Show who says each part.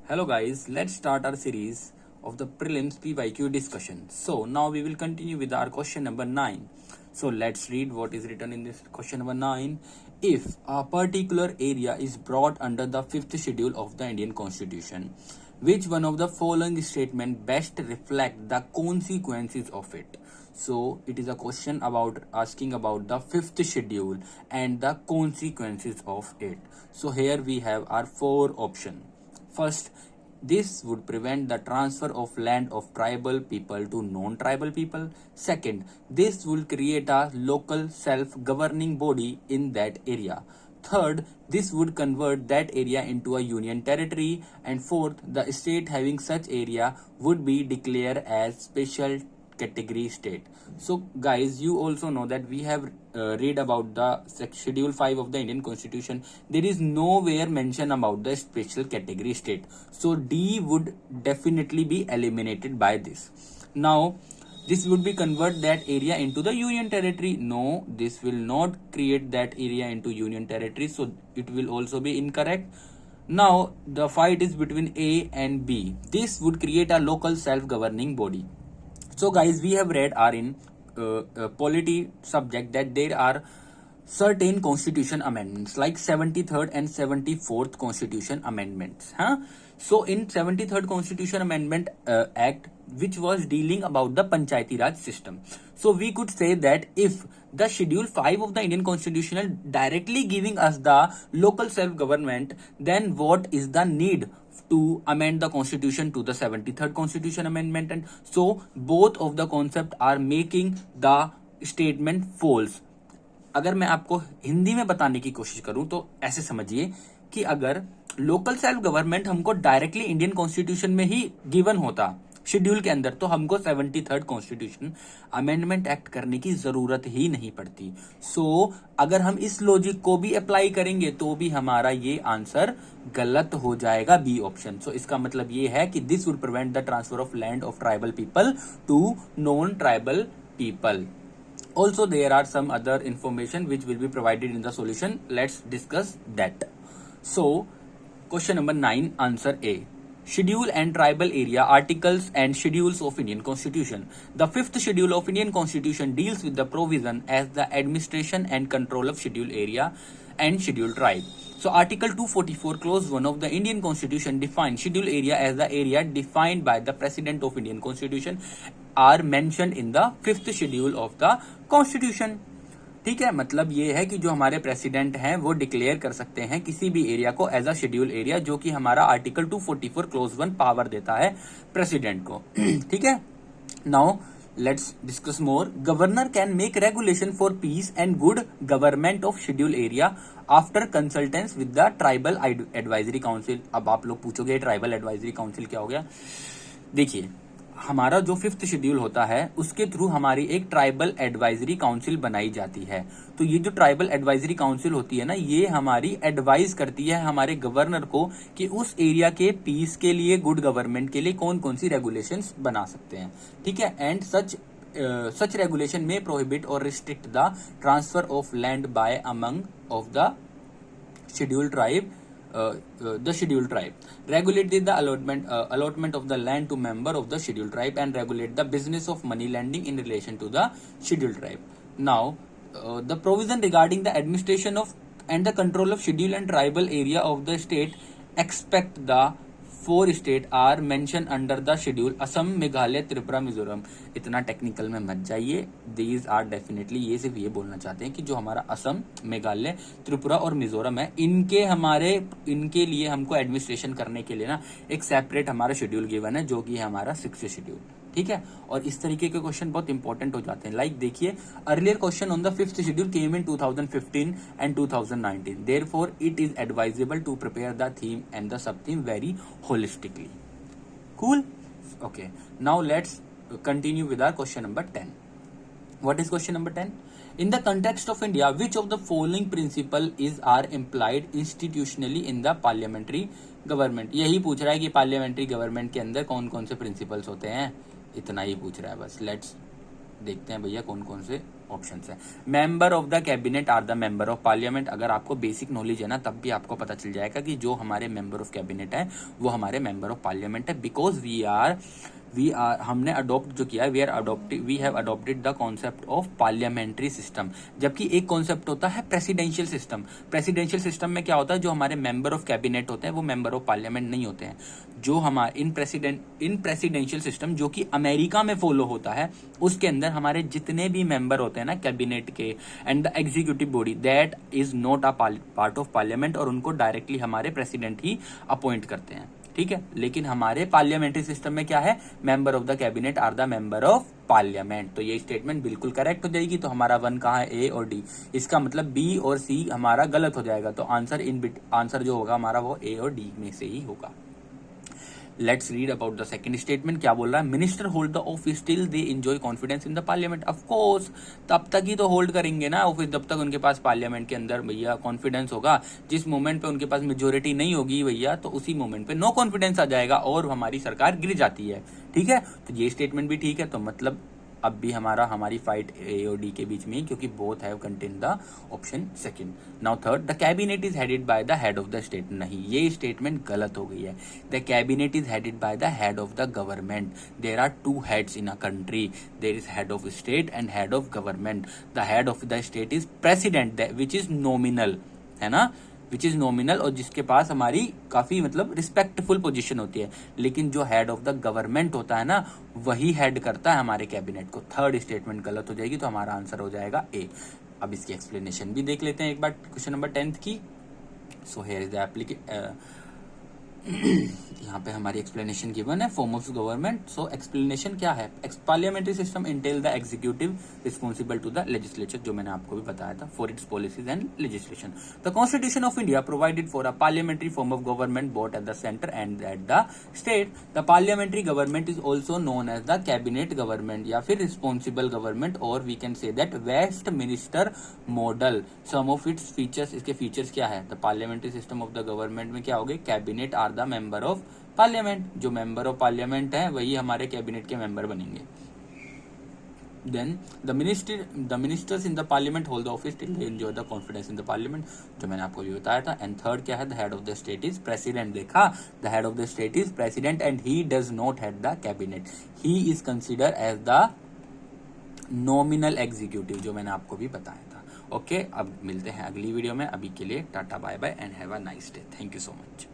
Speaker 1: Hello guys, let's start our series of the prelims PYQ discussion. So now we will continue with our question number 9. So let's read what is written in this question number 9. If a particular area is brought under the 5th schedule of the Indian Constitution, which one of the following statement best reflect the consequences of it? So it is a question about asking about the 5th schedule and the consequences of it. So here we have our 4 options. First, this would prevent the transfer of land of tribal people to non-tribal people. Second, this will create a local self-governing body in that area. Third, this would convert that area into a union territory. And fourth, the state having such area would be declared as special category state. So guys, you also know that we have read about the schedule 5 of the Indian Constitution. There is nowhere mention about the special category state, so D would definitely be eliminated by this. Now this would be convert that area into the union territory. No, this will not create that area into union territory, so it will also be incorrect. Now the fight is between A and B. This would create a local self-governing body. So guys, we have read our in polity subject that there are certain constitution amendments like 73rd and 74th constitution amendments. So in 73rd constitution amendment act, which was dealing about the Panchayati Raj system. So we could say that if the schedule 5 of the Indian Constitution directly giving us the local self-government, then what is the need to amend the constitution to the 73rd constitution amendment? And so both of the concept are making the statement false. अगर मैं आपको हिंदी में बताने की कोशिश करूं तो ऐसे समझिए कि अगर लोकल सेल्फ गवर्नमेंट हमको डायरेक्टली इंडियन कॉन्स्टिट्यूशन में ही गिवन होता शेड्यूल के अंदर, तो हमको 73rd कॉन्स्टिट्यूशन अमेंडमेंट एक्ट करने की जरूरत ही नहीं पड़ती. सो अगर हम इस लॉजिक को भी अप्लाई करेंगे तो भी हमारा ये आंसर गलत हो जाएगा, बी ऑप्शन. सो इसका मतलब ये है कि this would prevent the transfer of land of tribal people to non tribal people. Also, there are some other information which will be provided in the solution. Let's discuss that. So, question number 9, answer A. Schedule and tribal area articles and schedules of Indian Constitution. The 5th schedule of Indian Constitution deals with the provision as the administration and control of scheduled area and scheduled tribe. So Article 244 Clause 1 of the Indian Constitution defines scheduled area as the area defined by the President of Indian Constitution are mentioned in the 5th schedule of the Constitution. ठीक है, मतलब ये है कि जो हमारे president हैं वो डिक्लेयर कर सकते हैं किसी भी एरिया को एज अ शेड्यूल एरिया, जो कि हमारा आर्टिकल 244 क्लोज 1 पावर देता है प्रेसिडेंट को. ठीक है, now let's discuss more. Governor can make regulation for piece and good government of schedule area after कंसल्टेंस with the tribal advisory council. अब आप लोग पूछोगे ट्राइबल एडवाइजरी काउंसिल क्या हो गया. देखिए, हमारा जो 5th शेड्यूल होता है उसके थ्रू हमारी एक ट्राइबल एडवाइजरी काउंसिल बनाई जाती है. तो ये जो ट्राइबल एडवाइजरी काउंसिल होती है ना, ये हमारी एडवाइज करती है हमारे गवर्नर को कि उस एरिया के पीस के लिए, गुड गवर्नमेंट के लिए कौन कौन सी रेगुलेशंस बना सकते हैं. ठीक है, and such regulation may prohibit or restrict the transfer of land by among of the scheduled tribe. The scheduled tribe regulate the allotment of the land to member of the scheduled tribe and regulate the business of money lending in relation to the scheduled tribe. Now the provision regarding the administration of and the control of scheduled and tribal area of the state except the 4 state are mention under the schedule Assam, Meghalaya, Tripura, Mizoram. इतना technical में मत जाइए. These are definitely, ये सिर्फ ये बोलना चाहते हैं कि जो हमारा असम, मेघालय, त्रिपुरा और मिजोरम है, इनके लिए हमको एडमिनिस्ट्रेशन करने के लिए ना एक सेपरेट हमारा शेड्यूल गिवन है, जो कि है हमारा 6th शेड्यूल. ठीक है, और इस तरीके के क्वेश्चन बहुत इंपॉर्टेंट हो जाते हैं. लाइक देखिए, earlier question on the 5th schedule came in 2015 and 2019. Therefore it is advisable to prepare the theme and the sub theme very holistically. Cool? Okay. Now let's continue with our question number 10. What is question number 10? In the context of India, which of the following principle are implied institutionally in the parliamentary government? यही पूछ रहा है कि parliamentary government के अंदर कौन कौन से प्रिंसिपल्स होते हैं. इतना ही पूछ रहा है बस. लेट्स देखते हैं भैया कौन कौन से ऑप्शन है। Member of the cabinet are the member of parliament. अगर आपको बेसिक नॉलेज है ना तब भी आपको पता चल जाएगा कि जो हमारे मेंबर ऑफ कैबिनेट है वो हमारे मेंबर ऑफ पार्लियामेंट है, बिकॉज वी आर हमने अडॉप्ट जो किया है we have adopted the concept of parliamentary system. जबकि एक कॉन्सेप्ट होता है प्रेसिडेंशियल सिस्टम। प्रेसिडेंशियल सिस्टम में क्या होता है, जो हमारे मेंबर ऑफ कैबिनेट होते हैं वो मेंबर ऑफ पार्लियामेंट नहीं होते हैं। जो हमारे इन प्रेसिडेंशियल सिस्टम जो कि अमेरिका में फॉलो होता है, उसके अंदर हमारे जितने भी मेंबर होते हैं ना कैबिनेट के and the executive body, that is not a part of parliament, और उनको डायरेक्टली हमारे प्रेसिडेंट ही अपॉइंट करते हैं, ठीक है। लेकिन हमारे पार्लियामेंट्री सिस्टम में क्या है, member of the cabinet are the member of parliament. तो ये स्टेटमेंट बिल्कुल करेक्ट हो जाएगी। तो हमारा 1 कहाँ है, ए और डी। इसका मतलब बी और सी हमारा गलत हो जाएगा। तो आंसर जो होगा हमारा वो ए और डी में से ही होगा। Let's read about the second statement. क्या बोल रहा है, minister hold the office till they enjoy confidence in the parliament. Of course तब तक ही तो होल्ड करेंगे ना ऑफिस जब तक उनके पास पार्लियामेंट के अंदर भैया कॉन्फिडेंस होगा। जिस मोमेंट पे उनके पास मेजोरिटी नहीं होगी भैया, तो उसी मोमेंट पे नो कॉन्फिडेंस आ जाएगा और हमारी सरकार गिर जाती है, ठीक है। तो ये स्टेटमेंट भी ठीक है। तो मतलब अब भी हमारी फाइट ए और डी के बीच में, क्योंकि both have contain the option second. Now third, the cabinet is headed by the head of the state. नहीं, ये स्टेटमेंट गलत हो गई है। The cabinet is headed by the head of the government. There are 2 heads in a country, there is head of state and head of government. The head of the state is president, which is nominal, है ना, विच is nominal, और जिसके पास हमारी काफी मतलब respectful position होती है। लेकिन जो हेड ऑफ द गवर्नमेंट होता है ना, वही हेड करता है हमारे कैबिनेट को। थर्ड स्टेटमेंट गलत हो जाएगी। तो हमारा आंसर हो जाएगा ए। अब इसकी एक्सप्लेनेशन भी देख लेते हैं एक बार क्वेश्चन नंबर 10 की। सो हियर इज द यहाँ पे हमारी एक्सप्लेनेशन गिवन है, form of government. So explanation क्या है, parliamentary system entail the executive responsible to the legislature, जो मैंने आपको भी बताया था, for its policies and legislation. The constitution of India provided for a parliamentary form of government both at the centre and at the state. The parliamentary government is also known as the cabinet government या फिर responsible government, और we can say that Westminster model. Some of its features, इसके features क्या है, the parliamentary system of the government में क्या हो गए, cabinet are the member of parliament. जो मेंबर ऑफ पार्लियामेंट है वही हमारे कैबिनेट के मेंबर बनेंगे। Then the ministers in the parliament hold the office till they enjoy the confidence in the parliament, जो मैंने आपको भी बताया था। एंड थर्ड क्या है, the head of the state is president. देखा, the head of the state is president and he does not head the cabinet, he is consider as the nominal executive, जो मैंने आपको भी बताया था। ओके, अब मिलते हैं अगली वीडियो में। अभी के लिए tata bye bye and have a nice day. Thank you so much.